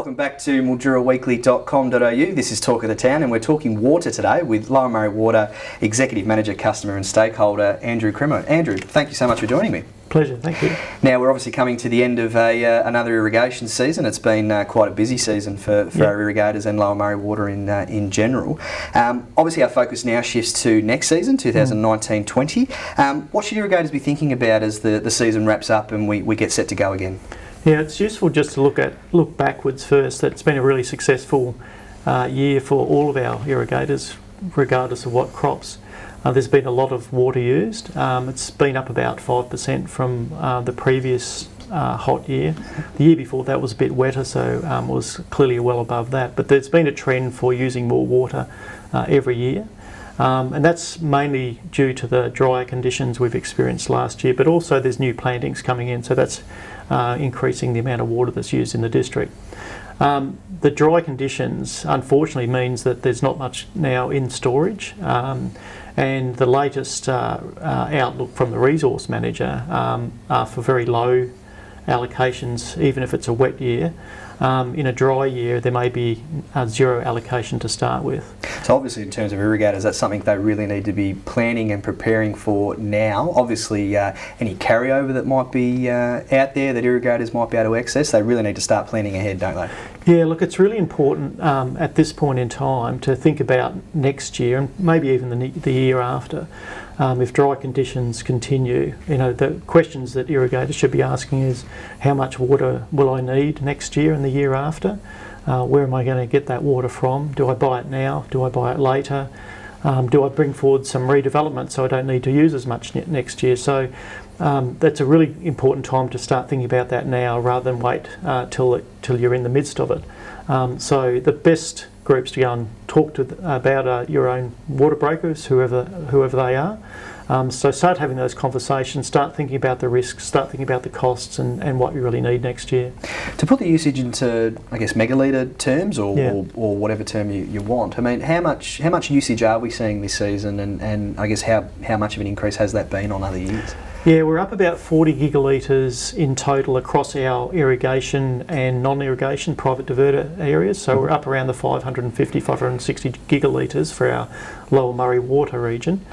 Welcome back to MilduraWeekly.com.au. This is Talk of the Town, and we're talking water today with Lower Murray Water Executive Manager, Customer and Stakeholder, Andrew Kremor. Andrew, thank you so much for joining me. Pleasure, thank you. Now, we're obviously coming to the end of another irrigation season. It's been quite a busy season for our irrigators and Lower Murray Water in general. Obviously, our focus now shifts to next season, 2019-20. What should irrigators be thinking about as the season wraps up and we get set to go again? Yeah, it's useful just to look backwards first. It's been a really successful year for all of our irrigators, regardless of what crops. There's been a lot of water used. It's been up about 5% from the previous hot year. The year before that was a bit wetter, so it was clearly well above that. But there's been a trend for using more water every year. And that's mainly due to the drier conditions we've experienced last year, but also there's new plantings coming in, so that's increasing the amount of water that's used in the district. The dry conditions unfortunately means that there's not much now in storage, and the latest outlook from the resource manager are for very low allocations, even if it's a wet year. In a dry year, there may be zero allocation to start with. So obviously, in terms of irrigators, that's something they really need to be planning and preparing for now. Obviously, any carryover that might be out there that irrigators might be able to access, they really need to start planning ahead, don't they? Yeah, look, it's really important at this point in time to think about next year and maybe even the year after. If dry conditions continue, the questions that irrigators should be asking is, how much water will I need next year and the year after? Where am I going to get that water from? Do I buy it now? Do I buy it later? Do I bring forward some redevelopment so I don't need to use as much next year? So that's a really important time to start thinking about that now rather than wait till you're in the midst of it. So the best groups to go and talk to about your own water brokers, whoever they are. So start having those conversations, start thinking about the risks, start thinking about the costs and what you really need next year. To put the usage into, I guess, megalitre terms or whatever term you want, I mean, how much usage are we seeing this season, and I guess how much of an increase has that been on other years? Yeah, we're up about 40 gigalitres in total across our irrigation and non-irrigation private diverter areas. So we're up around the 550, 560 gigalitres for our Lower Murray Water region.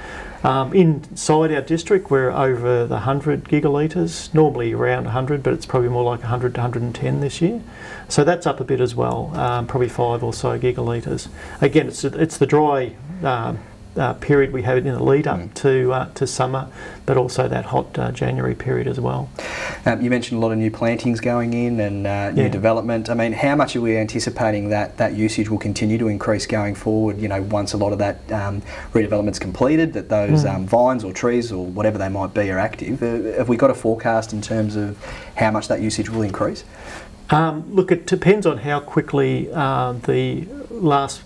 Inside our district, we're over the 100 gigalitres, normally around 100, but it's probably more like 100 to 110 this year. So that's up a bit as well, probably 5 or so gigalitres. Again, it's the dry period we have in the lead up to summer, but also that hot January period as well. You mentioned a lot of new plantings going in and new development. I mean, how much are we anticipating that usage will continue to increase going forward, once a lot of that redevelopment's completed, that those vines or trees or whatever they might be are active? Have we got a forecast in terms of how much that usage will increase? Look, it depends on how quickly the last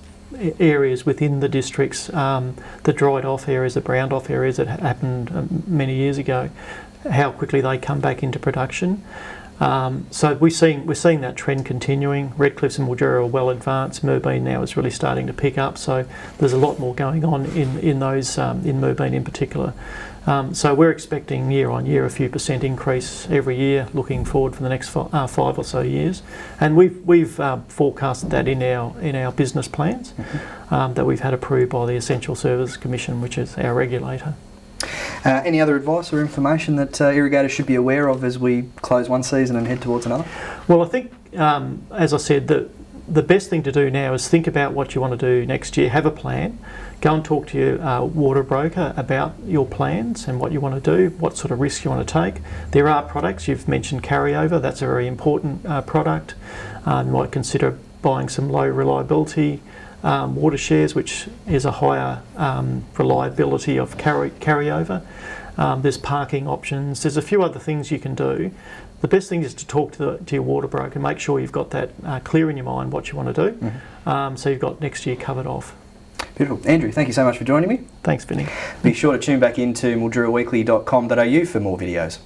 areas within the districts, the dried off areas, the browned off areas that happened many years ago, how quickly they come back into production. So we're seeing that trend continuing. Redcliffs and Mildura are well advanced. Moorbeen now is really starting to pick up. So there's a lot more going on in those in Moorbeen in particular. So we're expecting year on year a few % increase every year, looking forward for the next 5 or so years, and we've forecasted that in our business plans that we've had approved by the Essential Services Commission, which is our regulator. Any other advice or information that irrigators should be aware of as we close one season and head towards another? Well, I think, as I said, the best thing to do now is think about what you want to do next year, have a plan, go and talk to your water broker about your plans and what you want to do, what sort of risks you want to take. There are products, you've mentioned carryover, that's a very important product. You might consider buying some low reliability water shares, which is a higher reliability of carryover. There's parking options, there's a few other things you can do. The best thing is to talk to your water broker, make sure you've got that clear in your mind what you want to do, so you've got next year covered off. Beautiful. Andrew, thank you so much for joining me. Thanks, Vinnie. Be sure to tune back into MilduraWeekly.com.au for more videos.